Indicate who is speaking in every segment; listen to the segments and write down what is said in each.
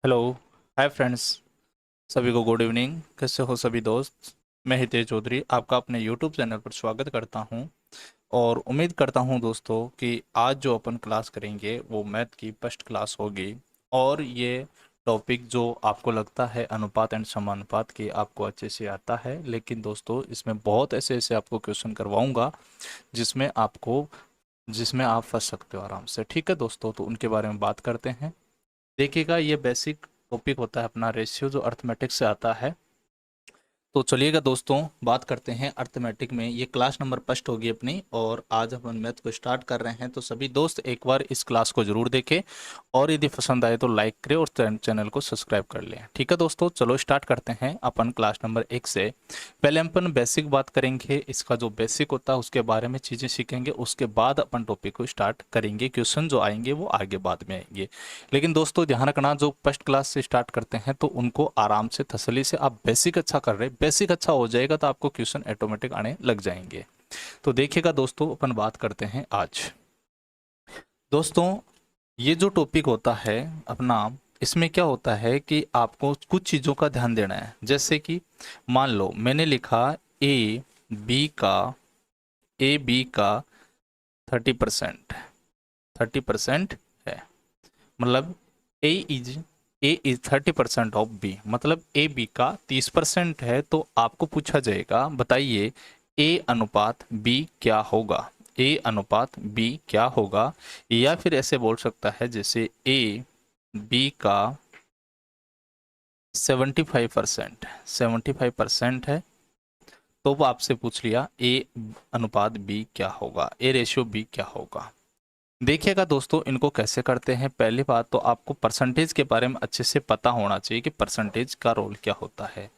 Speaker 1: Hello. Hi friends. सभी को good evening. कैसे हो सभी दोस्त? मैं हितेश चौधरी आपका अपने यूट्यूब चैनल पर स्वागत करता हूं और उम्मीद करता हूं दोस्तों कि आज जो अपन क्लास करेंगे वो मैथ की फर्स्ट क्लास होगी। और ये टॉपिक जो आपको लगता है अनुपात एंड समानुपात की आपको अच्छे से आता है, लेकिन दोस्तों इसमें बहुत ऐसे ऐसे आपको क्वेश्चन करवाऊंगा जिसमें आपको जिसमें आप फंस सकते हो आराम से। ठीक है दोस्तों, तो उनके बारे में बात करते हैं। देखिएगा, ये बेसिक टॉपिक होता है अपना रेशियो, जो अर्थमेटिक्स से आता है। तो चलिएगा दोस्तों, बात करते हैं अर्थमेटिक में। ये क्लास नंबर फर्स्ट होगी अपनी और आज अपन मैथ को स्टार्ट कर रहे हैं। तो सभी दोस्त एक बार इस क्लास को जरूर देखें और यदि पसंद आए तो लाइक करें और चैनल को सब्सक्राइब कर लें। ठीक है दोस्तों, चलो स्टार्ट करते हैं अपन क्लास नंबर 1 से। पहले अपन बेसिक बात करेंगे, इसका जो बेसिक होता है उसके बारे में चीज़ें सीखेंगे, उसके बाद अपन टॉपिक को स्टार्ट करेंगे। क्वेश्चन जो आएंगे वो आगे बाद में आएंगे। लेकिन दोस्तों ध्यान रखना, जो फर्स्ट क्लास से स्टार्ट करते हैं तो उनको आराम से तसल्ली से, आप बेसिक अच्छा कर रहे हैं, बेसिक अच्छा हो जाएगा तो आपको क्वेश्चन ऑटोमेटिक आने लग जाएंगे। तो देखिएगा दोस्तों, अपन बात करते हैं आज। दोस्तों ये जो टॉपिक होता है अपना, इसमें क्या होता है कि आपको कुछ चीज़ों का ध्यान देना है। जैसे कि मान लो मैंने लिखा ए बी का ए बी का 30%, 30% है। मतलब a is a is 30% of b, मतलब ए बी का 30% है। तो आपको पूछा जाएगा, बताइए ए अनुपात बी क्या होगा। ए अनुपात बी क्या होगा, या फिर ऐसे बोल सकता है जैसे ए बी का 75%, 75% है। तो वो आपसे पूछ लिया ए अनुपात बी क्या होगा, ए रेशियो बी क्या होगा। देखिएगा दोस्तों, इनको कैसे करते हैं। पहली बात तो आपको परसेंटेज के बारे में अच्छे से पता होना चाहिए कि परसेंटेज का रोल क्या होता है।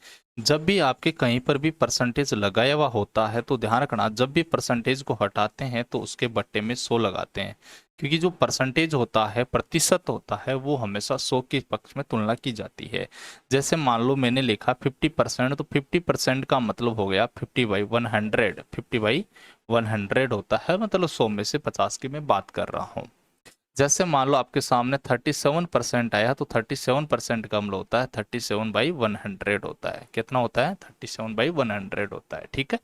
Speaker 1: जब भी आपके कहीं पर भी परसेंटेज लगाया हुआ होता है तो ध्यान रखना, जब भी परसेंटेज को हटाते हैं तो उसके बट्टे में 100 लगाते हैं। क्योंकि जो परसेंटेज होता है, प्रतिशत होता है, वो हमेशा 100 के पक्ष में तुलना की जाती है। जैसे मान लो मैंने लिखा 50%, तो 50% का मतलब हो गया 50/100, 50/100 होता है, मतलब 100 में से 50 की मैं बात कर रहा हूँ। जैसे मान लो आपके सामने 37% आया, तो 37% का मतलब होता है 37/100 होता है। कितना होता है? 37/100 होता है। ठीक है,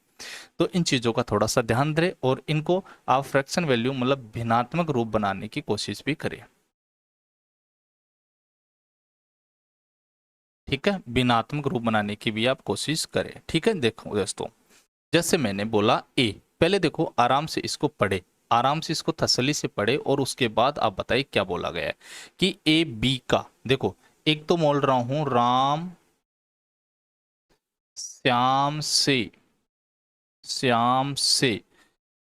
Speaker 1: तो इन चीजों का थोड़ा सा ध्यान दें और इनको आप फ्रैक्शन वैल्यू मतलब भिन्नात्मक रूप बनाने की कोशिश भी करें। ठीक है, भिन्नात्मक रूप बनाने की भी आप कोशिश करें। ठीक है, देखो दोस्तों, जैसे मैंने बोला ए, पहले देखो आराम से इसको पढ़े, आराम से इसको तसल्ली से पढ़े और उसके बाद आप बताइए क्या बोला गया है। कि ए बी का, देखो एक तो बोल रहा हूं राम श्याम से, श्याम से,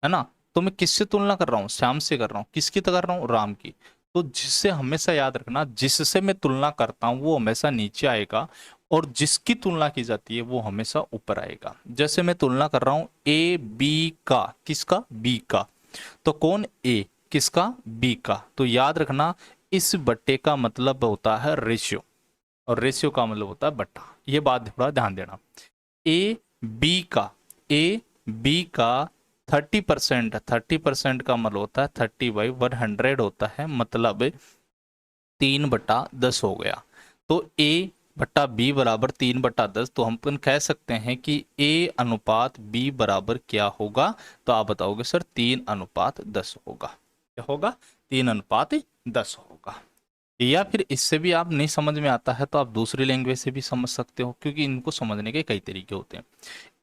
Speaker 1: है ना। तो मैं किससे तुलना कर रहा हूँ? श्याम से कर रहा हूँ। किसकी तो कर रहा हूँ? राम की। तो जिससे हमेशा याद रखना, जिससे मैं तुलना करता हूँ वो हमेशा नीचे आएगा और जिसकी तुलना की जाती है वो हमेशा ऊपर आएगा। जैसे मैं तुलना कर रहा हूँ ए बी का, किसका? बी का। तो कौन? ए, किसका? बी का। तो याद रखना, इस बट्टे का मतलब होता है रेशियो और रेशियो का मतलब होता है बट्टा। ये बात थोड़ा ध्यान देना। ए बी का, ए बी का 30%, 30% का मतलब होता है 30/100 होता है, मतलब 3/10 हो गया। तो ए बट्टा बी बराबर 3/10। तो हम अपन कह सकते हैं कि ए अनुपात बी बराबर क्या होगा। तो आप बताओगे सर 3/10 होगा। क्या होगा? 3/10 होगा। या फिर इससे भी आप नहीं समझ में आता है तो आप दूसरी लैंग्वेज से भी समझ सकते हो, क्योंकि इनको समझने के कई तरीके होते हैं।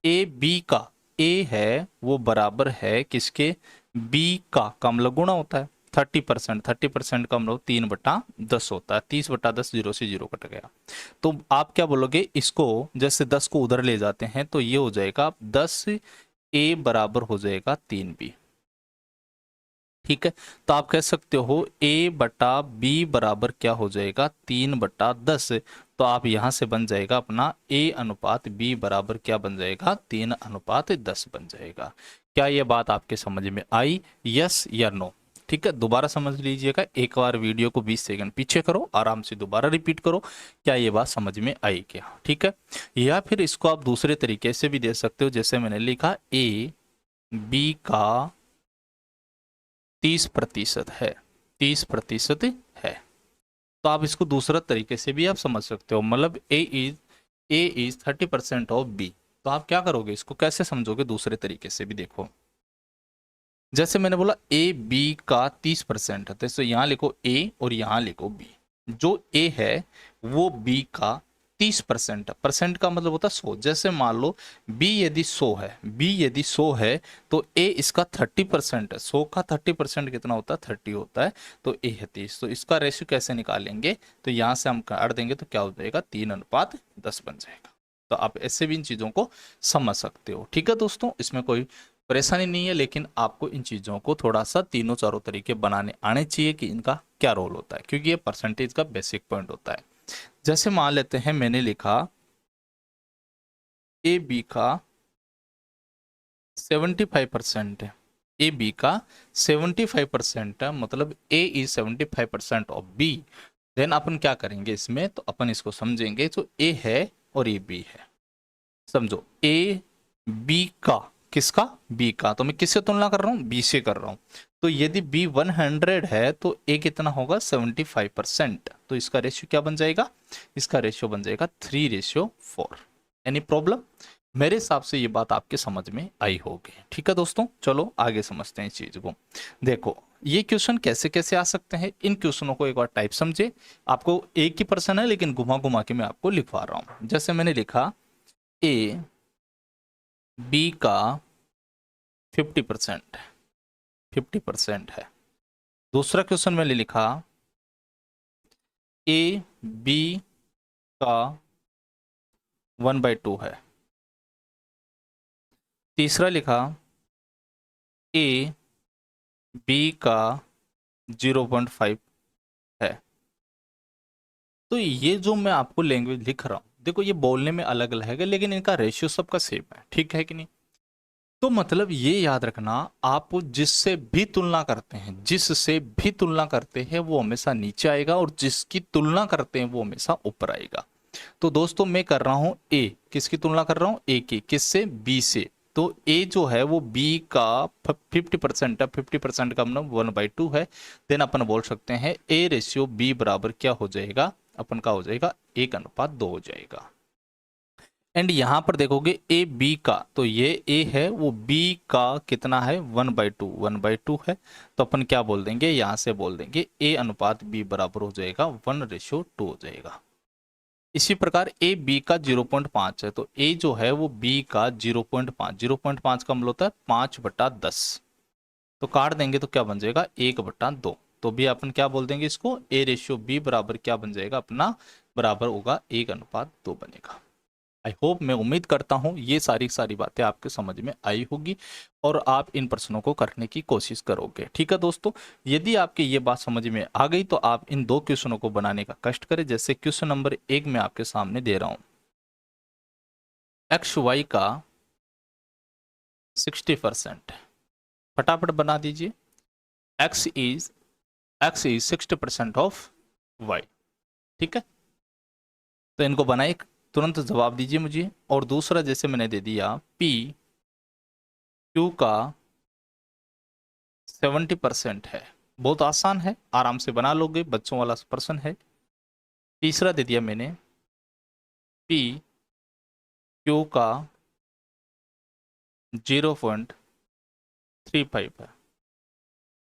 Speaker 1: ए बी का, ए है वो बराबर है किसके? बी का मतलब गुणा होता है 30%, 30% का मतलब 3/10 होता है। 30/10, जीरो से जीरो कट गया। तो आप क्या बोलोगे इसको? जैसे 10 को उधर ले जाते हैं तो ये हो जाएगा 10 ए बराबर हो जाएगा 3 बी। ठीक है, तो आप कह सकते हो ए बटा बी बराबर क्या हो जाएगा? 3/10। तो आप यहां से बन जाएगा अपना ए अनुपात बी बराबर क्या बन जाएगा? 3/10 बन जाएगा। क्या ये बात आपके समझ में आई? यस या नो? ठीक है, दोबारा समझ लीजिएगा, एक बार वीडियो को 20 सेकंड पीछे करो, आराम से दोबारा रिपीट करो। क्या ये बात समझ में आई क्या? ठीक है, या फिर इसको आप दूसरे तरीके से भी दे सकते हो। जैसे मैंने लिखा ए बी का 30% है, 30% है। तो आप इसको दूसरा तरीके से भी आप समझ सकते हो, मतलब ए इज 30% ऑफ बी। तो आप क्या करोगे, इसको कैसे समझोगे दूसरे तरीके से भी, देखो जैसे मैंने बोला ए बी का 30% है, तो यहाँ लिखो ए और यहाँ लिखो बी। जो ए है वो बी का 30% है। परसेंट का मतलब होता है 100। जैसे मान लो बी यदि 100 है तो ए इसका 30% है। 100 का 30% कितना होता है, 30 होता है। तो ए है 30। तो इसका रेशियो कैसे निकालेंगे, तो यहाँ से हम काट देंगे तो क्या हो जाएगा, 3:10 बन जाएगा। तो आप ऐसे भी इन चीजों को समझ सकते हो। ठीक है दोस्तों, इसमें कोई परेशानी नहीं है, लेकिन आपको इन चीज़ों को थोड़ा सा तीनों चारों तरीके बनाने आने चाहिए कि इनका क्या रोल होता है, क्योंकि ये परसेंटेज का बेसिक पॉइंट होता है। जैसे मान लेते हैं मैंने लिखा ए बी का 75% है। ए बी का 75% है, मतलब a is 75% of B. Then अपन क्या करेंगे इसमें, तो अपन इसको समझेंगे। तो ए है और ए बी है, समझो ए बी का, किसका, बी का। तो मैं किससे तुलना कर रहा हूं, बी से कर रहा हूं। तो यदि बी 100 है तो ए कितना होगा, 75%। तो इसका रेशियो क्या बन जाएगा, इसका रेशियो बन जाएगा 3:4। एनी प्रॉब्लम, मेरे हिसाब से ये बात आपके समझ में आई होगी। ठीक है दोस्तों, चलो आगे समझते हैं इस चीज को। देखो ये क्वेश्चन कैसे कैसे आ सकते हैं, इन क्वेश्चनों को एक बार टाइप समझे। आपको एक ही पर्सन है लेकिन घुमा घुमा के मैं आपको लिखवा रहा हूं। जैसे मैंने लिखा ए बी का 50%, 50% है। दूसरा क्वेश्चन मैंने लिखा ए बी का 1/2 है। तीसरा लिखा ए बी का 0.5 है। तो ये जो मैं आपको लैंग्वेज लिख रहा हूं, देखो ये बोलने में अलग अलग है लेकिन इनका रेशियो सबका सेम है, ठीक है कि नहीं। तो मतलब ये याद रखना, आप जिससे भी तुलना करते हैं, जिससे भी तुलना करते हैं वो हमेशा नीचे आएगा, और जिसकी तुलना करते हैं वो हमेशा ऊपर आएगा। तो दोस्तों मैं कर रहा हूं ए, किसकी तुलना कर रहा हूं, ए की, किससे, बी से। तो ए जो है वो बी का 50% है, 50% का मतलब 1/2 है। देन अपन बोल सकते हैं ए रेशियो बी बराबर क्या हो जाएगा, अपन का हो जाएगा 1:2 हो जाएगा। एंड यहां पर देखोगे ए बी का, तो ये ए है, वो बी का कितना है, 1/2, 1/2 है। तो अपन क्या बोल देंगे, यहां से बोल देंगे ए अनुपात बी बराबर हो जाएगा 1:2 हो जाएगा। इसी प्रकार ए बी का 0.5 है, तो ए जो है वो बी का 0.5, 0.5 का मतलब होता है 5/10। तो काट देंगे तो क्या बन जाएगा, 1/2। तो भी अपन क्या बोल देंगे इसको, ए रेशियो बी बराबर क्या बन जाएगा अपना, बराबर होगा 1:2 बनेगा। आई होप, मैं उम्मीद करता हूँ ये सारी सारी बातें आपके समझ में आई होगी और आप इन प्रश्नों को करने की कोशिश करोगे। ठीक है दोस्तों, यदि आपके ये बात समझ में आ गई तो आप इन दो क्वेश्चनों को बनाने का कष्ट करें। जैसे क्वेश्चन नंबर 1 में आपके सामने दे रहा हूं, एक्स वाई का 60%, फटाफट बना दीजिए। X is X is 60% of Y. ठीक है, तो इनको बनाए, तुरंत जवाब दीजिए मुझे। और दूसरा जैसे मैंने दे दिया पी क्यू का 70% है। बहुत आसान है, आराम से बना लोगे, बच्चों वाला प्रश्न है। तीसरा दे दिया मैंने पी क्यू का 0.35 है।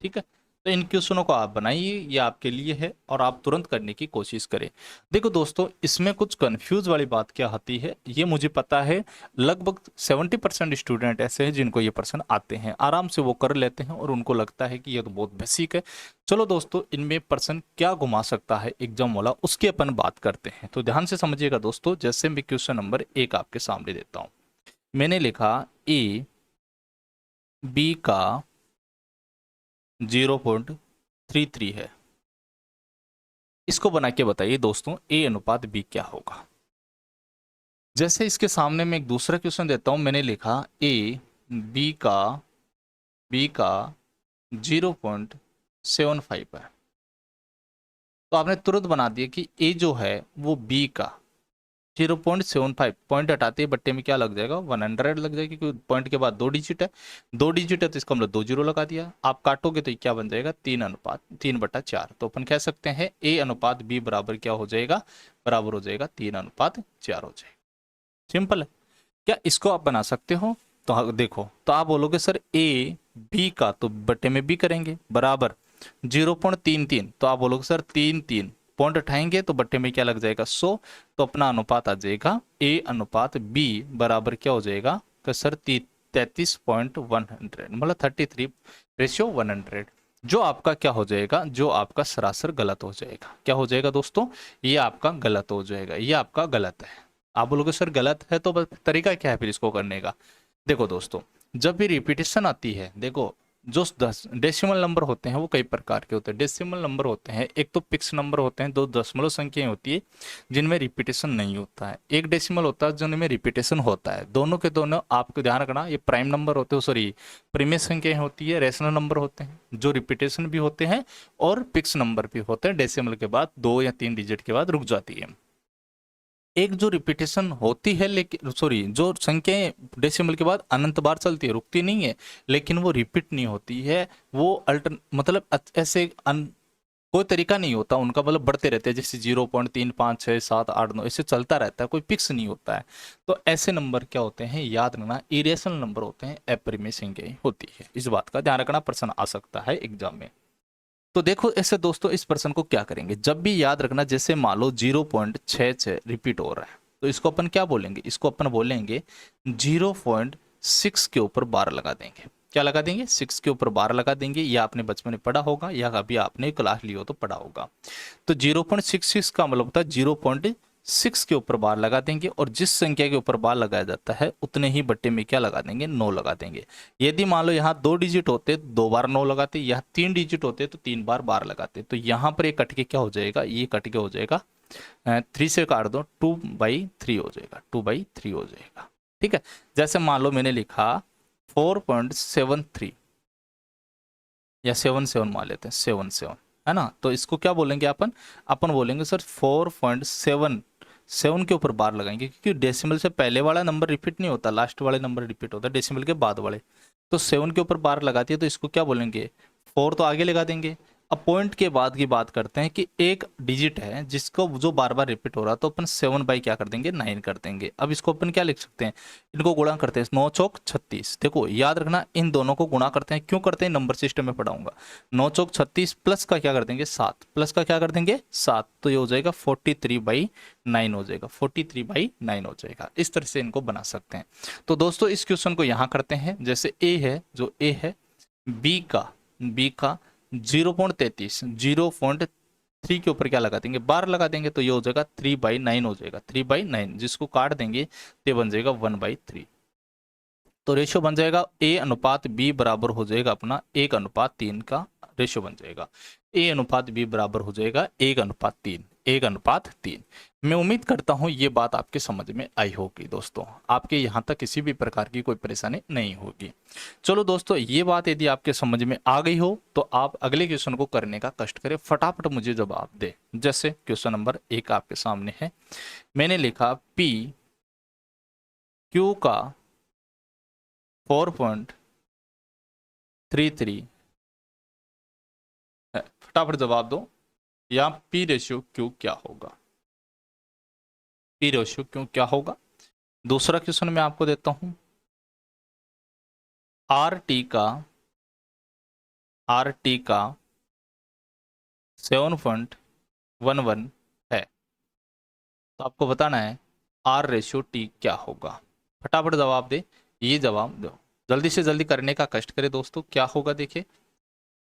Speaker 1: ठीक है, तो इन क्वेश्चनों को आप बनाइए, ये आपके लिए है और आप तुरंत करने की कोशिश करें। देखो दोस्तों, इसमें कुछ कंफ्यूज वाली बात क्या आती है, ये मुझे पता है। लगभग 70% स्टूडेंट ऐसे हैं जिनको ये प्रश्न आते हैं, आराम से वो कर लेते हैं और उनको लगता है कि ये तो बहुत बेसिक है। चलो दोस्तों, इनमें प्रश्न क्या घुमा सकता है एग्जाम वाला, उसकी अपन बात करते हैं। तो ध्यान से समझिएगा दोस्तों। जैसे मैं क्वेश्चन नंबर 1 आपके सामने देता हूँ, मैंने लिखा ए बी का 0.33 है। इसको बना के बताइए दोस्तों, ए अनुपात बी क्या होगा। जैसे इसके सामने मैं एक दूसरा क्वेश्चन देता हूं, मैंने लिखा ए बी का बी का 0.75 है। तो आपने तुरंत बना दिया कि ए जो है वो बी का 0.75 पॉइंट हटाते ही बट्टे में क्या लग जाएगा, 100 लग जाएगी, क्योंकि पॉइंट के बाद 2 डिजिट है, 2 डिजिट है तो इसका मतलब 2 जीरो लगा दिया। आप काटोगे तो ये क्या बन जाएगा, 3:3/4। तो अपन कह सकते हैं A अनुपात B बराबर क्या हो जाएगा, बराबर हो जाएगा 3:4 हो जाएगा। सिंपल है। क्या इसको आप बना सकते हो? तो देखो, तो आप बोलोगे सर ए बी का, तो बट्टे में बी करेंगे, बराबर 0.33, तो आप बोलोगे सर 3 पॉइंट उठाएंगे तो बट्टे में क्या लग जाएगा, 100। तो अपना अनुपात आ जाएगा ए अनुपात बी बराबर क्या हो जाएगा, कि सर 33.100, मतलब 33:100। जो आपका क्या हो जाएगा, जो आपका सरासर गलत हो जाएगा। क्या हो जाएगा दोस्तों, ये आपका गलत हो जाएगा, ये आपका गलत है। आप बोलोगे सर गलत है तो तरीका क्या है फिर इसको करने का? देखो दोस्तों, जब भी रिपीटेशन आती है, देखो जो 10 डेसिमल नंबर होते हैं वो कई प्रकार के होते हैं। डेसिमल नंबर होते हैं, एक तो फिक्स नंबर होते हैं, दो दशमलव संख्याएं होती है जिनमें रिपीटेशन नहीं होता है, एक डेसिमल होता है जिनमें रिपीटेशन होता है। दोनों के दोनों आपको ध्यान रखना, ये प्राइम नंबर होते हैं, सॉरी प्रीमिय संख्याएं होती है, रेशनल नंबर होते हैं जो रिपीटेशन भी होते हैं और फिक्स नंबर भी होते हैं, डेसिमल के बाद 2 या 3 डिजिट के बाद रुक जाती है। एक जो रिपीटेशन होती है, लेकिन सॉरी जो संख्याएं डेसिमल के बाद अनंत बार चलती है, रुकती नहीं है, लेकिन वो रिपीट नहीं होती है, वो अल्टर मतलब ऐसे कोई तरीका नहीं होता उनका, मतलब बढ़ते रहते हैं, जैसे 0.3, 5, 6, 7, 8, 9 ऐसे चलता रहता है, कोई फिक्स नहीं होता है। तो ऐसे नंबर क्या होते हैं, याद रखना, इरेशनल नंबर होते हैं, अपरिमेय संख्याएं होती है। इस बात का ध्यान रखना, प्रश्न आ सकता है एग्जाम में। तो देखो ऐसे दोस्तों, इस प्रश्न को क्या करेंगे, जब भी याद रखना, जैसे मान लो 0.66 रिपीट हो रहा है, तो इसको अपन क्या बोलेंगे, इसको अपन बोलेंगे 0.6 के ऊपर बार लगा देंगे। क्या लगा देंगे, 6 के ऊपर बार लगा देंगे। या आपने बचपन में पढ़ा होगा या अभी आपने क्लास ली हो तो पढ़ा होगा। तो 0.66 का मतलब होता है 0.6 के ऊपर बार लगा देंगे, और जिस संख्या के ऊपर बार लगाया जाता है उतने ही बट्टे में क्या लगा देंगे, 9 लगा देंगे। यदि मान लो यहाँ 2 डिजिट होते तो 2 बार 9 लगाते, यहाँ 3 डिजिट होते तो 3 बार बार लगाते। तो यहाँ पर ये कट के क्या हो जाएगा, ये कट के हो जाएगा 3 से काट दो, 2/3 हो जाएगा, 2/3 हो जाएगा। ठीक है, जैसे मान लो मैंने लिखा 4.73 या 77 मान लेते हैं, 77 है ना, तो इसको क्या बोलेंगे अपन, अपन बोलेंगे सर 4.7 के ऊपर बार लगाएंगे, क्योंकि डेसिमल से पहले वाला नंबर रिपीट नहीं होता, लास्ट वाले नंबर रिपीट होता है, डेसिमल के बाद वाले। तो 7 के ऊपर बार लगाती है, तो इसको क्या बोलेंगे, 4 तो आगे लगा देंगे। अब पॉइंट के बाद की बात करते हैं कि एक डिजिट है जिसको जो बार बार रिपीट हो रहा है, तो अपन 7 बाई क्या कर देंगे, 9 कर देंगे। अब इसको अपन क्या लिख सकते हैं, इनको गुणा करते हैं, 9 चौक 36। देखो याद रखना, इन दोनों को गुणा करते हैं, क्यों करते हैं, नंबर सिस्टम में पढ़ाऊंगा। 9 चौक 36 प्लस का क्या कर देंगे, 7, प्लस का क्या कर देंगे 7, तो ये हो जाएगा 43/9 हो जाएगा, 43/9 हो जाएगा। इस तरह से इनको बना सकते हैं। तो दोस्तों इस क्वेश्चन को यहाँ करते हैं, जैसे ए है, जो ए है, बी का 0.33, 0.3 के ऊपर क्या लगा देंगे, बार लगा देंगे, तो ये हो जाएगा 3/9 हो जाएगा, 3/9, जिसको काट देंगे तो बन जाएगा 1/3। तो रेशियो बन जाएगा ए अनुपात बी बराबर हो जाएगा अपना 1:3 का रेशियो बन जाएगा। ए अनुपात बी बराबर हो जाएगा 1:3, 1:3। मैं उम्मीद करता हूं ये बात आपके समझ में आई होगी दोस्तों, आपके यहाँ तक किसी भी प्रकार की कोई परेशानी नहीं होगी। चलो दोस्तों, ये बात यदि आपके समझ में आ गई हो तो आप अगले क्वेश्चन को करने का कष्ट करें, फटाफट मुझे जवाब दे। जैसे क्वेश्चन नंबर 1 आपके सामने है, मैंने लिखा पी क्यू का 4.33 है, फटाफट जवाब दो। या पी रेशियो क्यू क्या होगा, पी रेशियो क्यू क्या होगा। दूसरा क्वेश्चन मैं आपको देता हूं, आर टी का 7.11 है, तो आपको बताना है आर रेशियो टी क्या होगा। फटाफट जवाब दे, ये जवाब दो, जल्दी से जल्दी करने का कष्ट करें दोस्तों। क्या होगा देखे,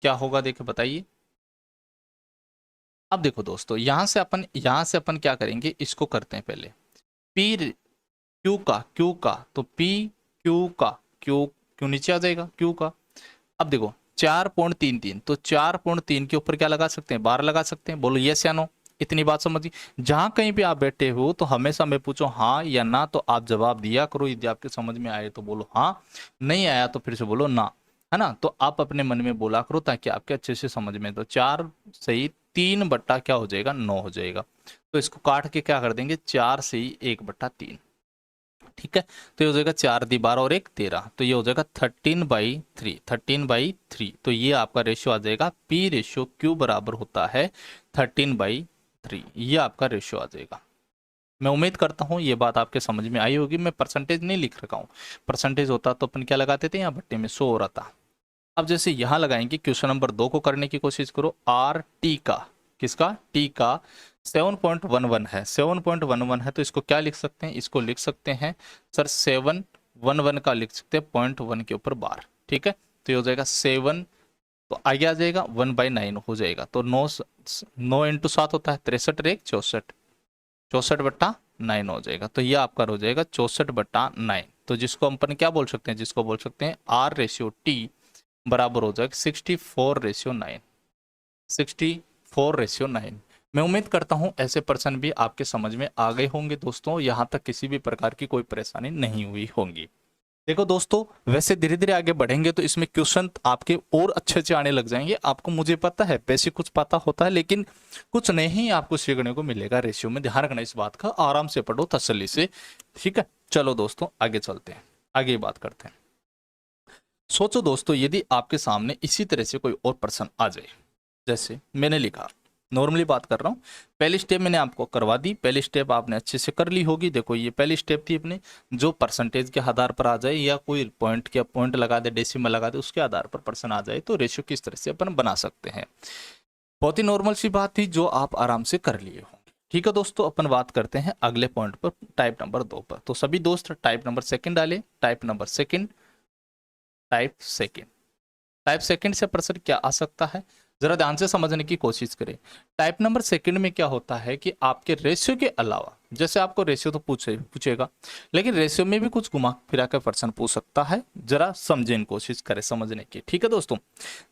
Speaker 1: क्या होगा देखे, बताइए। अब देखो दोस्तों, यहां से अपन क्या करेंगे, इसको करते हैं पहले। पी क्यू का तो पी क्यू नीचे आ जाएगा, क्यू का। अब देखो 4.33, तो 4.3 के ऊपर क्या लगा सकते हैं, बार लगा सकते हैं, बोलो यस या नो। इतनी बात समझी। जहां कहीं भी आप बैठे हो तो हमेशा मैं पूछो हाँ या ना, तो आप जवाब दिया करो। यदि आपके समझ में आए तो बोलो हाँ, नहीं आया तो फिर से बोलो ना, है ना। तो आप अपने मन में बोला करो ताकि आपके अच्छे से समझ में। तो 4 सही 3 बट्टा क्या हो जाएगा, 9 हो जाएगा। तो इसको काट के क्या कर देंगे, 4 से ही 1/3। ठीक है, तो ये हो जाएगा 4 × 12 और 1 13, तो ये हो जाएगा 13/3, 13/3। तो ये आपका रेशियो आ जाएगा P/Q बराबर होता है 13/3। ये आपका रेशियो आ जाएगा। मैं उम्मीद करता हूँ ये बात आपके समझ में आई होगी। मैं परसेंटेज नहीं लिख रखा हूँ, परसेंटेज होता तो अपन क्या लगाते थे, यहाँ भट्टे में 100 हो रहा था। अब जैसे यहाँ लगाएंगे, क्वेश्चन नंबर 2 को करने की कोशिश करो। आर टी का, किसका, टी का 7.11 है, 7.11 है, तो इसको क्या लिख सकते हैं, इसको लिख सकते हैं सर 711 का लिख सकते हैं 0.1 के ऊपर बार। ठीक है, तो ये हो जाएगा 7, तो आगे आ जाएगा 1/9 हो जाएगा। तो 9 × 7 होता है 63 और 1 64, 64/9 हो जाएगा। तो ये आपका हो जाएगा 64/9। तो जिसको अपन क्या बोल सकते हैं, जिसको बोल सकते हैं R/T बराबर हो जाएगा 64/9, 64/9। मैं उम्मीद करता हूं ऐसे पर्सन भी आपके समझ में आ गए होंगे दोस्तों, यहां तक किसी भी प्रकार की कोई परेशानी नहीं हुई होंगी। देखो दोस्तों, वैसे धीरे धीरे आगे बढ़ेंगे तो इसमें क्वेश्चन आपके और अच्छे अच्छे आने लग जाएंगे। आपको, मुझे पता है बेसिक कुछ पता होता है, लेकिन कुछ नहीं आपको सीखने को मिलेगा रेशियो में। ध्यान रखना इस बात का, आराम से पढ़ो तसल्ली से। ठीक है, चलो दोस्तों आगे चलते हैं, आगे बात करते हैं। सोचो दोस्तों, यदि आपके सामने इसी तरह से कोई और पर्सन आ जाए, जैसे मैंने लिखा, नॉर्मली बात कर रहा हूँ, पहली स्टेप मैंने आपको करवा दी, पहली स्टेप आपने अच्छे से कर ली होगी। देखो ये पहली स्टेप थी अपनी, जो परसेंटेज के आधार पर आ जाए या कोई पॉइंट के पॉइंट लगा दे, डेसिमल लगा दे, उसके आधार पर पर्सन आ जाए तो रेशियो किस तरह से अपन बना सकते हैं। बहुत ही नॉर्मल सी बात थी जो आप आराम से कर लिए हो। ठीक है दोस्तों, अपन बात करते हैं अगले पॉइंट पर, टाइप नंबर 2 पर। तो सभी दोस्त टाइप नंबर सेकंड डाले, type number second, type second. Type second से प्रश्न क्या आ सकता है, जरा ध्यान से समझने की कोशिश करें। टाइप नंबर सेकंड में क्या होता है कि आपके रेशियो के अलावा, जैसे आपको रेशियो तो पूछेगा, लेकिन रेशियो में भी कुछ घुमा फिरा कर प्रश्न पूछ सकता है। जरा समझें, कोशिश करें समझने की। ठीक है दोस्तों,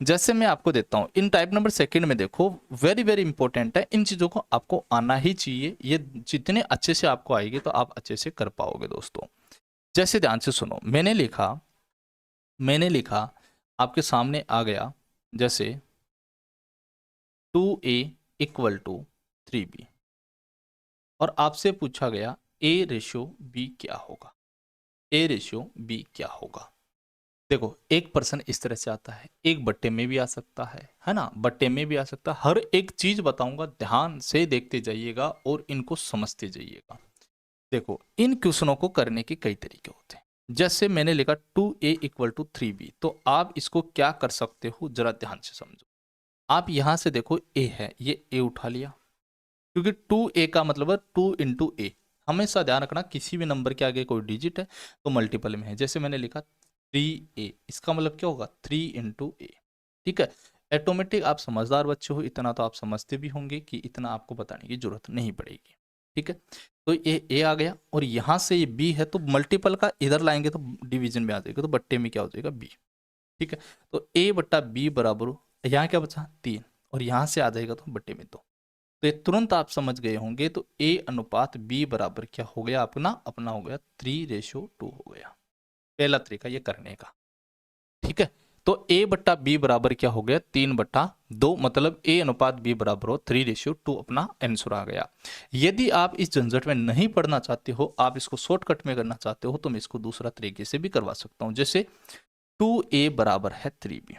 Speaker 1: जैसे मैं आपको देता हूं इन टाइप नंबर सेकंड में, देखो वेरी वेरी इंपॉर्टेंट है, इन चीजों को आपको आना ही चाहिए। ये जितने अच्छे से आपको आएगी तो आप अच्छे से कर पाओगे दोस्तों। जैसे ध्यान से सुनो, मैंने लिखा आपके सामने आ गया, जैसे 2a = 3b, और आपसे पूछा गया A/B क्या होगा, A/B क्या होगा। देखो एक पर्सन इस तरह से आता है, एक बट्टे में भी आ सकता है ना, बट्टे में भी आ सकता है। हर एक चीज बताऊंगा, ध्यान से देखते जाइएगा और इनको समझते जाइएगा। देखो इन क्वेश्चनों को करने के कई तरीके होते हैं। जैसे मैंने लिखा 2a = 3b, तो आप इसको क्या कर सकते हो, जरा ध्यान से समझो। आप यहां से देखो a है, ये a उठा लिया, क्योंकि 2a का मतलब है 2 × a। हमेशा ध्यान रखना, किसी भी नंबर के आगे कोई डिजिट है तो मल्टीपल में है। जैसे मैंने लिखा 3a, इसका मतलब क्या होगा 3 × a। ठीक है, ऑटोमेटिक, आप समझदार बच्चे हो, इतना तो आप समझते भी होंगे कि इतना आपको बताने की जरूरत नहीं पड़ेगी। ठीक है, तो ये a आ गया, और यहां से ये b है, तो मल्टीपल का इधर लाएंगे तो डिवीजन में आ जाएगा, तो बट्टे में क्या हो जाएगा b। ठीक है, तो a/b बराबर, यहाँ क्या बचा 3, और यहां से आ जाएगा तो बट्टे में 2। तो ये तुरंत आप समझ गए होंगे, तो A/B बराबर क्या हो गया, अपना अपना हो गया 3/2 हो गया। पहला तरीका ये करने का। ठीक है, तो A/B बराबर क्या हो गया 3/2, मतलब A/B बराबर हो 3/2, अपना आंसर आ गया। यदि आप इस झंझट में नहीं पढ़ना चाहते हो, आप इसको शॉर्टकट में करना चाहते हो, तो मैं इसको दूसरा तरीके से भी करवा सकता हूं। जैसे 2a = 3b,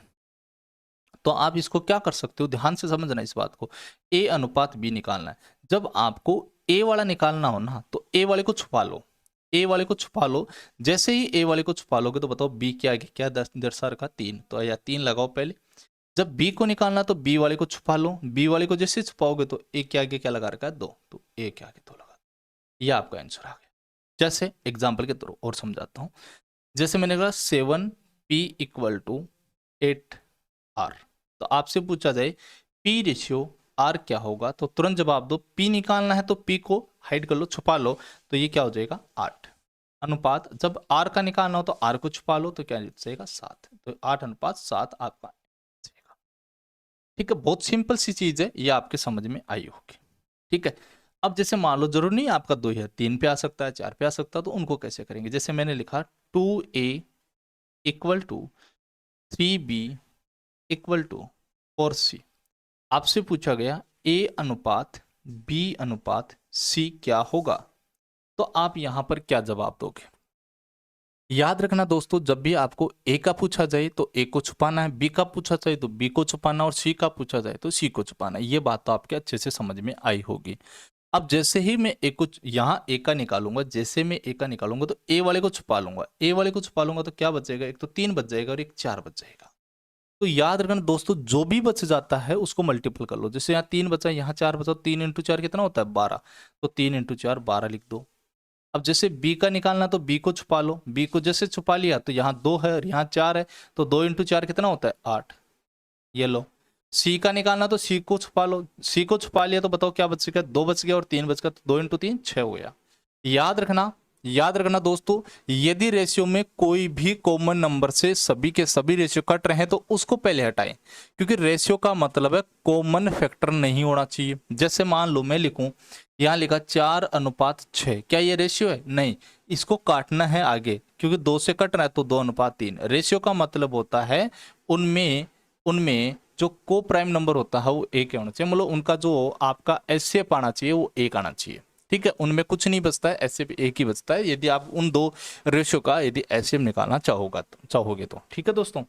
Speaker 1: तो आप इसको क्या कर सकते हो, ध्यान से समझना इस बात को। A/B निकालना है, जब आपको A वाला निकालना हो ना, तो A वाले को छुपा लो, A वाले को छुपा लो। जैसे ही A वाले को छुपा लोगे तो बताओ B के आगे क्या दर्शा रखा 3, तो या 3 लगाओ पहले। जब B को निकालना तो B वाले को छुपा लो, B वाले को जैसे छुपाओगे तो A के आगे क्या लगा रखा है 2, तो A के आगे 2 लगा। ये आपका आंसर आ गया। जैसे एग्जाम्पल के थ्रू और समझाता हूँ। जैसे मैंने कहा 7p = 8r, तो आपसे पूछा जाए P/R क्या होगा, तो तुरंत जवाब दो। P निकालना है तो P को हाइड कर लो, छुपा लो, तो ये क्या हो जाएगा 8 अनुपात। जब R का निकालना हो तो R को छुपा लो, तो क्या हो जाएगा 7, तो 8:7 आपका जाएगा। ठीक है, बहुत सिंपल सी चीज है, ये आपके समझ में आई होगी। ठीक है, अब जैसे मान लो जरूर नहीं आपका 2 है, 3 पे आ सकता है, 4 पे आ सकता है, तो उनको कैसे करेंगे। जैसे मैंने लिखा 2a = 3b = 4c। आपसे पूछा गया A/B बी अनुपात सी क्या होगा? तो आप यहां पर क्या जवाब दोगे? याद रखना दोस्तों, जब भी आपको ए का पूछा जाए तो ए को छुपाना है, बी का पूछा जाए तो बी को छुपाना, और सी का पूछा जाए तो सी को छुपाना। ये बात तो आपके अच्छे से समझ में आई होगी। अब जैसे ही मैं ए को यहाँ ए का निकालूंगा, जैसे मैं ए का निकालूंगा तो ए वाले को छुपा लूंगा, ए वाले को छुपा लूंगा तो क्या बचेगा? एक तो 3 बच जाएगा और एक 4 बच जाएगा। तो याद रखना दोस्तों, जो भी बच जाता है उसको मल्टीपल कर लो। जैसे यहाँ 3 बचा, यहाँ 4 बचा, 3 इंटू 4 कितना होता है? 12। तो 3 इंटू 4 12 लिख दो। अब जैसे बी का निकालना तो बी को छुपा लो, बी को जैसे छुपा लिया तो यहाँ 2 है और यहाँ 4 है, तो 2 इंटू 4 कितना होता है? 8। ये लो। सी का निकालना तो सी को छुपा लो, सी को छुपा लिया तो बताओ क्या बच गया? 2 बच गया और 3 बच गया, तो 2 इंटू 3 6 हो गया। याद रखना, याद रखना दोस्तों, यदि रेशियो में कोई भी कॉमन नंबर से सभी के सभी रेशियो कट रहे हैं तो उसको पहले हटाएं, क्योंकि रेशियो का मतलब है कॉमन फैक्टर नहीं होना चाहिए। जैसे मान लो मैं लिखूं, यहां लिखा 4:6, क्या ये रेशियो है? नहीं, इसको काटना है आगे, क्योंकि 2 से कट रहा है तो 2:3। रेशियो का मतलब होता है उनमें उनमें जो को प्राइम नंबर होता है वो एक होना चाहिए, मतलब उनका जो आपका एचसीएफ आना चाहिए वो एक आना चाहिए। ठीक है, उनमें कुछ नहीं बचता है, एचसीएफ एक ही बचता है यदि आप उन दो रेशियो का यदि एचसीएफ निकालना चाहोगे तो। ठीक है दोस्तों,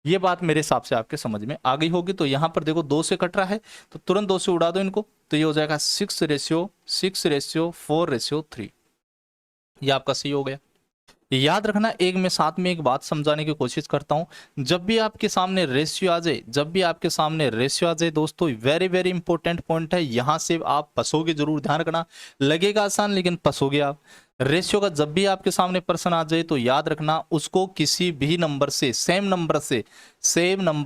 Speaker 1: ये बात मेरे हिसाब से आपके समझ में आ गई होगी। तो यहां पर देखो 2 से कट रहा है तो तुरंत 2 से उड़ा दो इनको, तो ये हो जाएगा 6:4:3। ये आपका सही हो गया। याद रखना, एक मैं साथ में एक बात समझाने की कोशिश करता हूं। जब भी आपके सामने रेशियो आ जाए, जब भी आपके सामने रेशियो आ जाए दोस्तों, वेरी वेरी इंपॉर्टेंट पॉइंट है, यहां से आप फंसोगे जरूर, ध्यान रखना। लगेगा आसान लेकिन फंसोगे आप। रेशियो का जब भी आपके सामने प्रश्न आ जाए तो याद रखना, उसको किसी भी नंबर से, सेम नंबर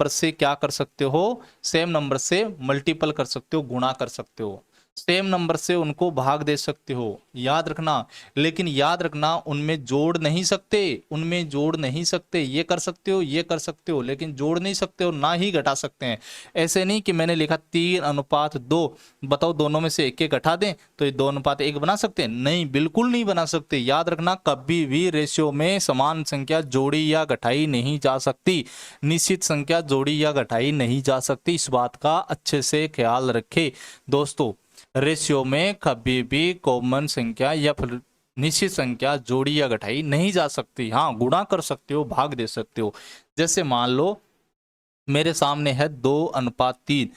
Speaker 1: से क्या कर सकते हो? सेम नंबर से मल्टीपल कर सकते हो, गुणा कर सकते हो, सेम नंबर से उनको भाग दे सकते हो। याद रखना, लेकिन याद रखना, उनमें जोड़ नहीं सकते, उनमें जोड़ नहीं सकते। ये कर सकते हो, ये कर सकते हो, लेकिन जोड़ नहीं सकते हो, ना ही घटा सकते हैं। ऐसे नहीं कि मैंने लिखा 3:2, बताओ दोनों में से एक एक घटा दें तो ये 2:1 बना सकते हैं? नहीं, बिल्कुल नहीं बना सकते। याद रखना, कभी भी रेशियो में समान संख्या जोड़ी या घटाई नहीं जा सकती, निश्चित संख्या जोड़ी या घटाई नहीं जा सकती। इस बात का अच्छे से ख्याल रखे दोस्तों। रेशियो में कभी भी कॉमन संख्या या फिर निश्चित संख्या जोड़ी या घटाई नहीं जा सकती। हाँ, गुणा कर सकते हो, भाग दे सकते हो। जैसे मान लो मेरे सामने है 2:3,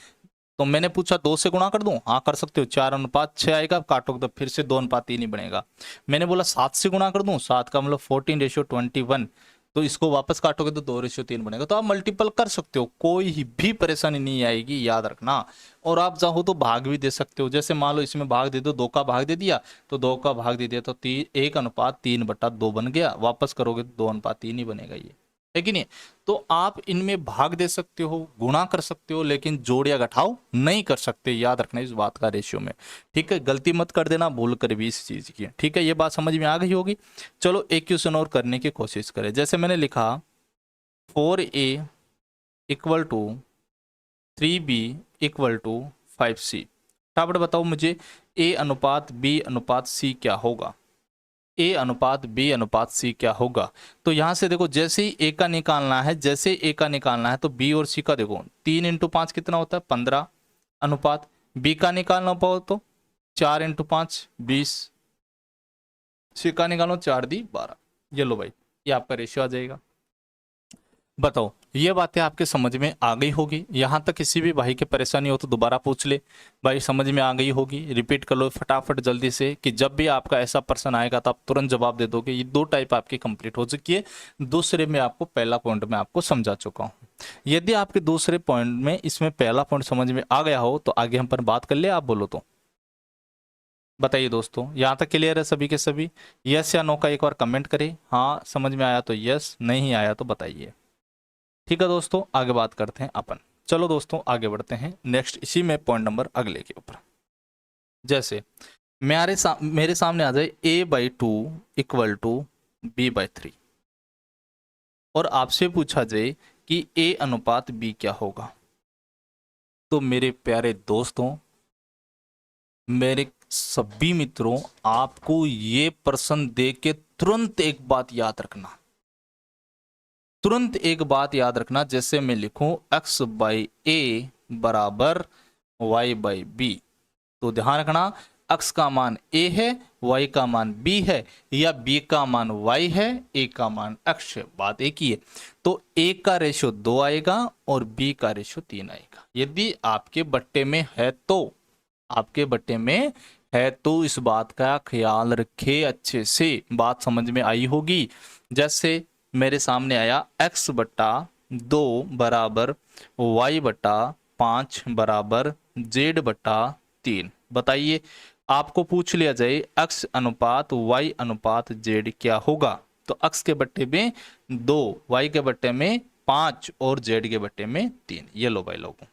Speaker 1: तो मैंने पूछा 2 से गुणा कर दूं? हाँ कर सकते हो, 4:6 आएगा, काटोगे तो फिर से 2:3 ही बनेगा। मैंने बोला 7 से गुणा कर दूं, 7 का मतलब 14:21, तो इसको वापस काटोगे तो 2:3 बनेगा। तो आप मल्टीपल कर सकते हो, कोई भी परेशानी नहीं आएगी, याद रखना। और आप चाहो तो भाग भी दे सकते हो। जैसे मान लो इसमें भाग दे दो, 2 का भाग दे दिया तो 2 का भाग दे दिया तो 1:3/2 बन गया, वापस करोगे तो 2:3 ही बनेगा, ये है कि नहीं? तो आप इनमें भाग दे सकते हो, गुणा कर सकते हो, लेकिन जोड़ या घटाव नहीं कर सकते। याद रखना इस बात का रेशियो में। ठीक है, गलती मत कर देना भूल कर भी इस चीज की। ठीक है, ये बात समझ में आ गई होगी। चलो एक क्वेश्चन और करने की कोशिश करें। जैसे मैंने लिखा 4a equal to 3b equal to 5c। फटाफट बताओ मुझे, a अनुपात b अनुपात c क्या होगा? ए अनुपात बी अनुपात सी क्या होगा? तो यहां से देखो, जैसे ही ए का निकालना है, जैसे ए का निकालना है तो बी और सी का देखो, 3 × 5 कितना होता है? 15 अनुपात। बी का निकालना पाओ तो 4 × 5 20, सी का निकालो 4 × 12। ये लो भाई, ये आपका रेशियो आ जाएगा। बताओ, ये बातें आपके समझ में आ गई होगी। यहां तक किसी भी भाई की परेशानी हो तो दोबारा पूछ ले। भाई समझ में आ गई होगी, रिपीट कर लो फटाफट जल्दी से, कि जब भी आपका ऐसा प्रश्न आएगा तो आप तुरंत जवाब दे दोगे। ये 2 टाइप आपकी कंप्लीट हो चुकी है। दूसरे में आपको पहला पॉइंट में आपको समझा चुका हूं। यदि आपके दूसरे पॉइंट में इसमें पहला पॉइंट समझ में आ गया हो तो आगे हम पर बात कर ले। आप बोलो तो बताइए दोस्तों, यहाँ तक क्लियर है सभी के सभी? यस या नो का एक बार कमेंट करें। हाँ समझ में आया तो यस, नहीं आया तो बताइए। ठीक है दोस्तों, आगे बात करते हैं अपन। चलो दोस्तों आगे बढ़ते हैं नेक्स्ट, इसी में पॉइंट नंबर अगले के ऊपर। जैसे मेरे सामने आ जाए a/2 इक्वल टू b/3, और आपसे पूछा जाए कि a अनुपात b क्या होगा? तो मेरे प्यारे दोस्तों, मेरे सभी मित्रों, आपको ये प्रश्न देख के तुरंत एक बात याद रखना, तुरंत एक बात याद रखना। जैसे मैं लिखूं x/a बराबर y/b, तो ध्यान रखना, x का मान a है, y का मान b है, या b का मान y है, a का मान x है, बात एक ही है। तो a का रेशियो 2 आएगा और b का रेशियो 3 आएगा। यदि आपके बट्टे में है तो, आपके बट्टे में है तो इस बात का ख्याल रखे अच्छे से, बात समझ में आई होगी। जैसे मेरे सामने आया x बट्टा 2 बराबर y बट्टा 5 बराबर z बट्टा 3। बताइए, आपको पूछ लिया जाए x अनुपात y अनुपात z क्या होगा, तो x के बट्टे में 2, y के बट्टे में 5 और z के बट्टे में 3। ये लो भाई लोगों,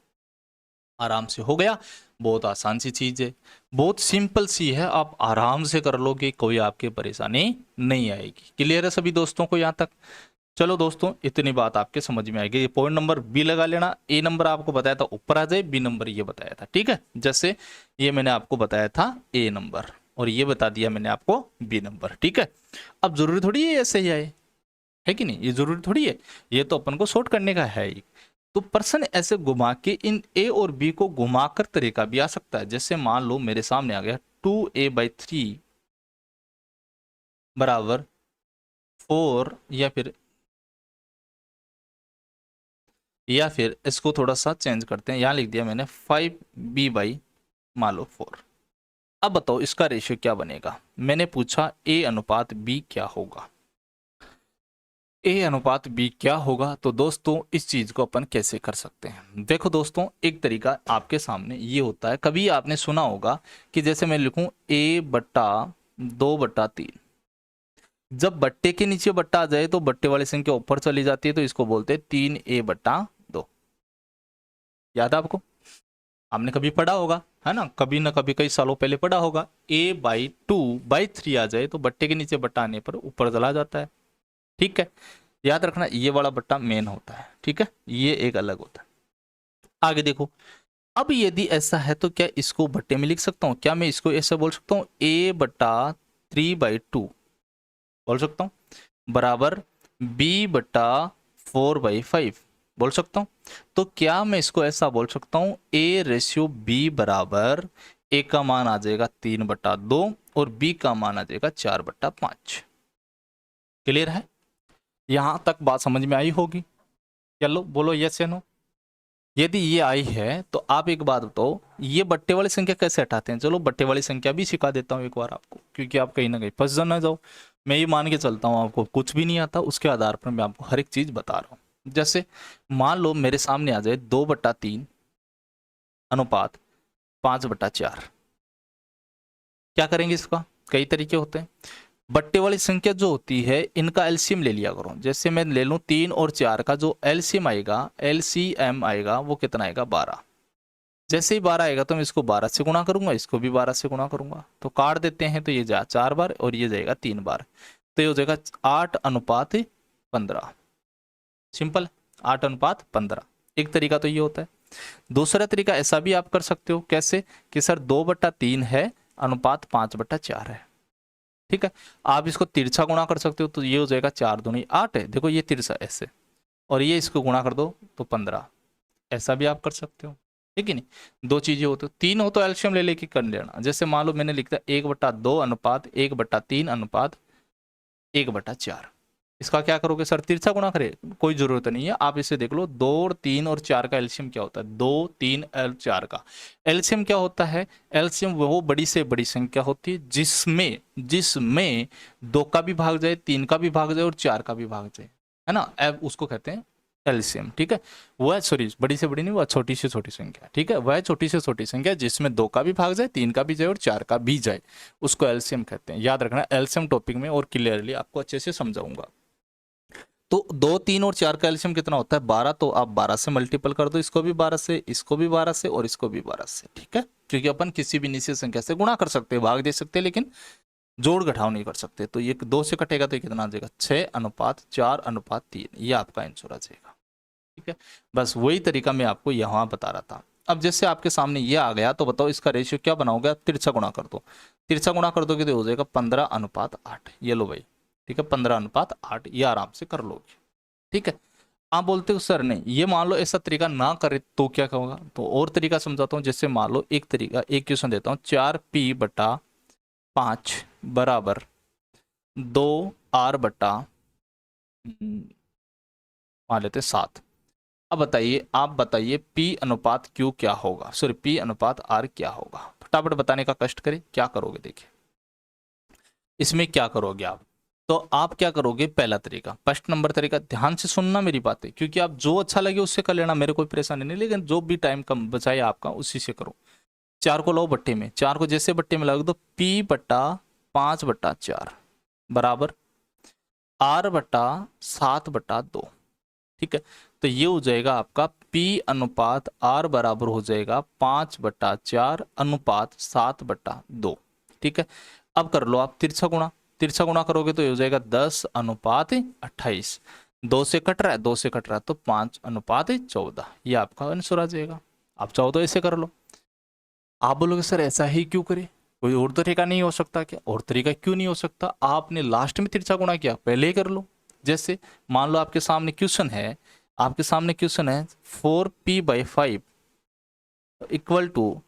Speaker 1: आराम से हो गया। बहुत आसान सी चीज है, बहुत सिंपल सी है, आप आराम से कर लोगे, कोई आपके परेशानी नहीं आएगी। क्लियर है सभी दोस्तों को यहाँ तक? चलो दोस्तों, इतनी बात आपके समझ में आएगी। ये पॉइंट नंबर बी लगा लेना। ए नंबर आपको बताया था ऊपर आ जाए, बी नंबर ये बताया था, ठीक है। जैसे ये मैंने आपको बताया था ए नंबर और ये बता दिया मैंने आपको बी नंबर, ठीक है। अब जरूरी थोड़ी है ऐसे ही आए, है कि नहीं, ये जरूरी थोड़ी है, ये तो अपन को शॉर्ट करने का है ही। तो पर्सन ऐसे घुमा के इन ए और बी को घुमाकर तरीका भी आ सकता है। जैसे मान लो मेरे सामने आ गया 2a/3 बराबर 4, या फिर इसको थोड़ा सा चेंज करते हैं, यहां लिख दिया मैंने 5b/ मान लो 4। अब बताओ इसका रेशियो क्या बनेगा। मैंने पूछा a अनुपात b क्या होगा, ए अनुपात बी क्या होगा। तो दोस्तों इस चीज को अपन कैसे कर सकते हैं, देखो दोस्तों, एक तरीका आपके सामने ये होता है। कभी आपने सुना होगा कि जैसे मैं लिखूं a/2/3, जब बट्टे के नीचे बट्टा आ जाए तो बट्टे वाली संख्या ऊपर चली जाती है, तो इसको बोलते हैं 3a/2। याद है आपको? आपने कभी पढ़ा होगा, है ना कभी कई सालों पहले पढ़ा होगा। a/2/3 आ जाए तो बट्टे के नीचे बट्टा आने पर ऊपर चला जाता है, ठीक है। याद रखना ये वाला बट्टा मेन होता है, ठीक है, ये एक अलग होता है। आगे देखो, अब यदि ऐसा है तो क्या इसको बट्टे में लिख सकता हूं? क्या मैं इसको ऐसे बोल सकता हूं a/3/2 बोल सकता हूं बराबर b/4/5 बोल सकता हूं। तो क्या मैं इसको ऐसा बोल सकता हूं a/b बराबर a का मान आ जाएगा 3/2 और b का मान आ जाएगा 4/5। क्लियर है? यहां तक बात समझ में आई होगी? चलो बोलो यस या नो। यदि ये आई है तो आप एक बात बताओ, ये बट्टे वाली संख्या कैसे हटाते हैं? चलो बट्टे वाली संख्या भी सिखा देता हूँ एक बार आपको, क्योंकि आप कहीं ना कहीं फंस ना जाओ। मैं ये मान के चलता हूँ आपको कुछ भी नहीं आता, उसके आधार पर मैं आपको हर एक चीज बता रहा हूँ। जैसे मान लो मेरे सामने आ जाए 2/3 अनुपात 5/4। क्या करेंगे इसका? कई तरीके होते हैं। बट्टे वाली संख्या जो होती है इनका एलसीएम ले लिया करो। जैसे मैं ले लूं 3 और 4 का जो एलसीएम आएगा वो कितना आएगा? 12। जैसे ही 12 आएगा तो मैं इसको 12 से गुणा करूंगा, इसको भी 12 से गुणा करूंगा, तो काट देते हैं, तो ये जा 4 बार और ये जाएगा 3 बार, तो ये हो जाएगा 8:15। सिंपल, 8:15। एक तरीका तो ये होता है। दूसरा तरीका ऐसा भी आप कर सकते हो, कैसे कि सर 2/3 है अनुपात 5/4 है, ठीक है। आप इसको तिरछा गुणा कर सकते हो, तो ये हो जाएगा 4 दूनी 8 है, देखो ये तिरछा ऐसे, और ये इसको गुणा कर दो तो 15। ऐसा भी आप कर सकते हो, ठीक है नहीं। दो चीजें हो तो, तीन हो तो एल्शियम ले लेके कर लेना। जैसे मान लो मैंने लिखता 1/2 अनुपात 1/3 अनुपात 1/4। इसका क्या करोगे सर? तिरछा गुणा करे, कोई जरूरत नहीं है, आप इसे देख लो। 2 और 3 और 4 का एल्शियम क्या होता है? 2 3 और 4 का एल्शियम क्या होता है? एल्शियम वो बड़ी से बड़ी संख्या होती है जिसमें जिसमें 2 का भी भाग जाए, 3 का भी भाग जाए और 4 का भी भाग जाए, है ना। अब उसको कहते हैं एल्शियम, ठीक है। वह सॉरी बड़ी से बड़ी नहीं, वह छोटी से छोटी संख्या, ठीक है। वह छोटी से छोटी संख्या जिसमें 2 का भी भाग जाए, 3 का भी जाए और 4 का भी जाए, उसको एल्शियम कहते हैं। याद रखना, एल्शियम टॉपिक में और क्लियरली आपको अच्छे से समझाऊंगा। तो 2 3 और 4 का एल्शियम कितना होता है? 12। तो आप 12 से मल्टीपल कर दो, इसको भी 12 से, इसको भी 12 से और इसको भी 12 से, ठीक है। क्योंकि अपन किसी भी निश्चित संख्या से गुणा कर सकते हैं, भाग दे सकते हैं, लेकिन जोड़ घटाव नहीं कर सकते। तो ये 2 से कटेगा तो ये कितना आ जाएगा? 6:4:3। ये आपका आंसर आ जाएगा, ठीक है। बस वही तरीका मैं आपको यहाँ बता रहा था। अब जैसे आपके सामने ये आ गया तो बताओ इसका रेशियो क्या बनाओगे? तिरछा गुणा कर दो। तिरछा गुणा कर दोगे तो हो जाएगा 15:8। ये लो भाई, ठीक है, 15:8 ये आराम से कर लोगे, ठीक है। आप बोलते हो सर नहीं, ये मान लो ऐसा तरीका ना करे तो क्या होगा, तो और तरीका समझाता हूँ। जैसे मान लो एक तरीका, एक क्वेश्चन देता हूँ, 4p/5 बराबर 2r/, मान लेते 7। अब बताइए, आप बताइए P अनुपात Q क्या होगा, सॉरी P अनुपात R क्या होगा। फटाफट बताने का कष्ट करें, क्या करोगे देखिए इसमें क्या करोगे आप। तो आप क्या करोगे, पहला तरीका, फर्स्ट नंबर तरीका, ध्यान से सुनना मेरी बातें, क्योंकि आप जो अच्छा लगे उससे कर लेना, मेरे कोई परेशानी नहीं, लेकिन जो भी टाइम कम बचाए आपका उसी से करो। 4 को लो बट्टे में, 4 को जैसे बट्टे में लगा दो, P/5/4 बराबर R/7/2। ठीक है, तो ये हो जाएगा आपका P अनुपात R बराबर हो जाएगा 5/4 अनुपात 7/2। ठीक है, अब कर लो आप तिरछा गुणा, तिरछा गुणा करोगे तो ये हो जाएगा 10/28। 2 से कट रहा है, 2 से कट रहा है, तो 5/14, ये आपका आंसर आ जाएगा। आप चाहो तो ऐसे कर लो। आप बोलोगे सर ऐसा ही क्यों करे, कोई और तरीका नहीं हो सकता क्या, और तरीका क्यों नहीं हो सकता, आपने लास्ट में तिरछा गुणा किया, पहले ही कर लो। जैसे मान लो आपके सामने क्वेश्चन है, आपके सामने क्वेश्चन है 4p/5 इक्वल टू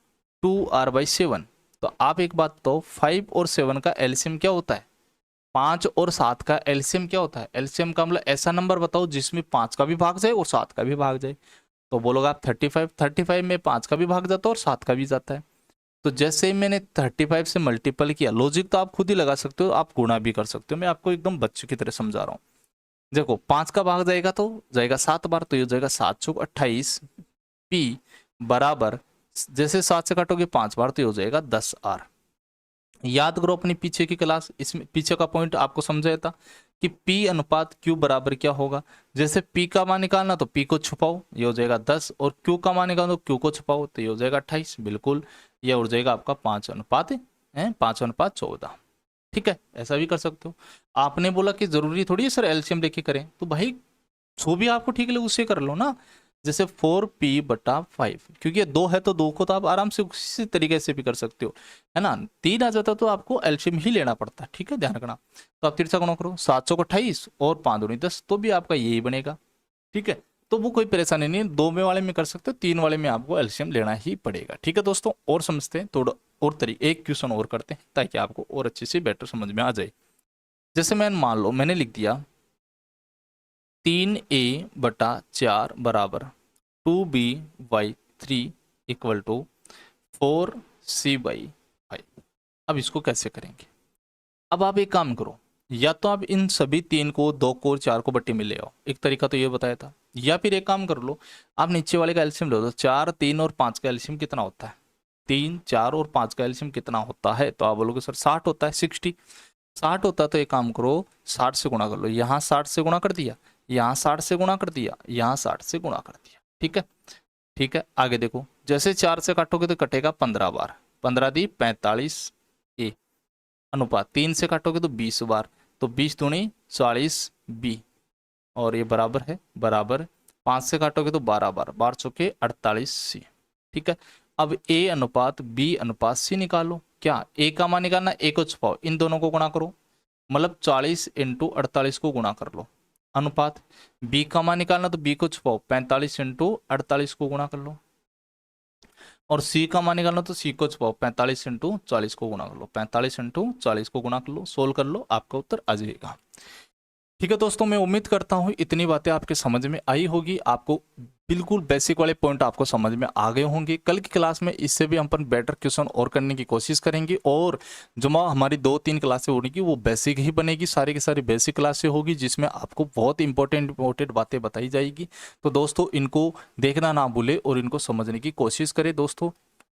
Speaker 1: 2r/7। तो आप एक बात तो 5 और 7 का एलसीएम क्या होता है, 5 और 7 का एलसीएम क्या होता है, एलसीएम का मतलब ऐसा नंबर बताओ जिसमें 5 का भी भाग जाए और 7 का भी भाग जाए। तो बोलोगे आप 35, 35 में 5 का भी भाग जाता है और 7 का भी जाता है। तो जैसे ही मैंने 35 से मल्टीपल किया, लॉजिक तो आप खुद ही लगा सकते हो, आप गुणा भी कर सकते हो, मैं आपको एकदम बच्चे की तरह समझा रहा हूँ। देखो 5 का भाग जाएगा तो जाएगा 7 बार, तो ये हो जाएगा 7×28 P बराबर, जैसे 7 से काटोगे 5 बार तो ये हो जाएगा 10R। याद करो अपनी पीछे की क्लास, इसमें पीछे का पॉइंट आपको समझाया था कि P अनुपात Q बराबर क्या होगा। जैसे P का मान निकालना तो P को छुपाओ, ये हो जाएगा 10, और Q का मान निकालना तो Q को छुपाओ, तो ये हो जाएगा 28। बिल्कुल, ये हो जाएगा आपका 5/14। ठीक है, ऐसा भी कर सकते हो। आपने बोला कि जरूरी थोड़ी है सर एलसीएम लेके करें, तो भाई जो भी आपको ठीक लगे उससे कर लो ना। जैसे 4p/5, क्योंकि ये 2 है तो 2 को तो आप आराम से उसी तरीके से भी कर सकते हो, है ना। 3 आ जाता तो आपको एलसीएम ही लेना पड़ता है, ठीक है, ध्यान रखना। तो आप तिरछा गुणा करो, 728 और 5×10, तो भी आपका यही बनेगा। ठीक है, तो वो कोई परेशानी नहीं है, 2 में वाले में कर सकते हो, 3 वाले में आपको एलसीएम लेना ही पड़ेगा। ठीक है दोस्तों, और समझते हैं थोड़ा और तरीके, एक क्वेश्चन और करते हैं ताकि आपको और अच्छे से बेटर समझ में आ जाए। जैसे मैं मान लो मैंने लिख दिया 3a/4 बराबर 2b/3 इक्वल टू 4c/5। अब इसको कैसे करेंगे, अब आप एक काम करो, या तो आप इन सभी 3 को, 2 को और 4 को बट्टी में ले आओ, एक तरीका तो ये बताया था, या फिर एक काम कर लो, आप नीचे वाले का एलसीएम ले लो। 4, 3 और 5 का एलसीएम कितना होता है, 3, 4 और 5 का एलसीएम कितना होता है, तो आप बोलोगे सर 60 होता है, 60। 60 होता है तो एक काम करो, 60 से गुणा कर लो, यहाँ 60 से गुणा कर दिया, यहाँ 60 से गुणा कर दिया, यहाँ 60 से गुणा कर दिया। ठीक है, ठीक है, आगे देखो, जैसे 4 से काटोगे तो कटेगा 15 बार, 15 दी 45 ए, अनुपात 3 से काटोगे तो 20 बार, तो 20 दूनी 40 बी, और ये बराबर है, बराबर 5 से काटोगे तो 12 बार, 12 चौके 48 सी। ठीक है, अब ए अनुपात बी अनुपात सी निकालो। क्या ए का मान निकालना, ए को छुपाओ, इन दोनों को गुणा करो, मतलब 40 × 48 को गुणा कर लो। अनुपात बी का मान निकालना तो बी को छुपाओ, 45 × 48 को गुणा कर लो। और सी का मान निकालना तो सी को छुपाओ, 45 × 40 को गुणा कर लो, 45 × 40 को गुणा कर लो, सोल्व कर लो, आपका उत्तर आ जाएगा। ठीक है दोस्तों, मैं उम्मीद करता हूँ इतनी बातें आपके समझ में आई होगी, आपको बिल्कुल बेसिक वाले पॉइंट आपको समझ में आ गए होंगे। कल की क्लास में इससे भी हम अपन बेटर क्वेश्चन और करने की कोशिश करेंगे, और जो हमारी 2-3 क्लासें होगी वो बेसिक ही बनेगी, सारी की सारी बेसिक क्लासें होगी, जिसमें आपको बहुत इंपॉर्टेंट बातें बताई जाएगी। तो दोस्तों इनको देखना ना भूले और इनको समझने की कोशिश करें दोस्तों।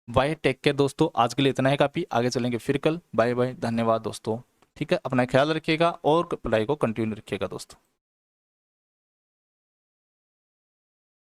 Speaker 1: बाय, टेक केयर दोस्तों, आज के लिए इतना है काफ़ी, आगे चलेंगे फिर कल। बाय बाय, धन्यवाद दोस्तों। ठीक है, अपना ख्याल रखिएगा और पढ़ाई को कंटिन्यू रखिएगा दोस्तों।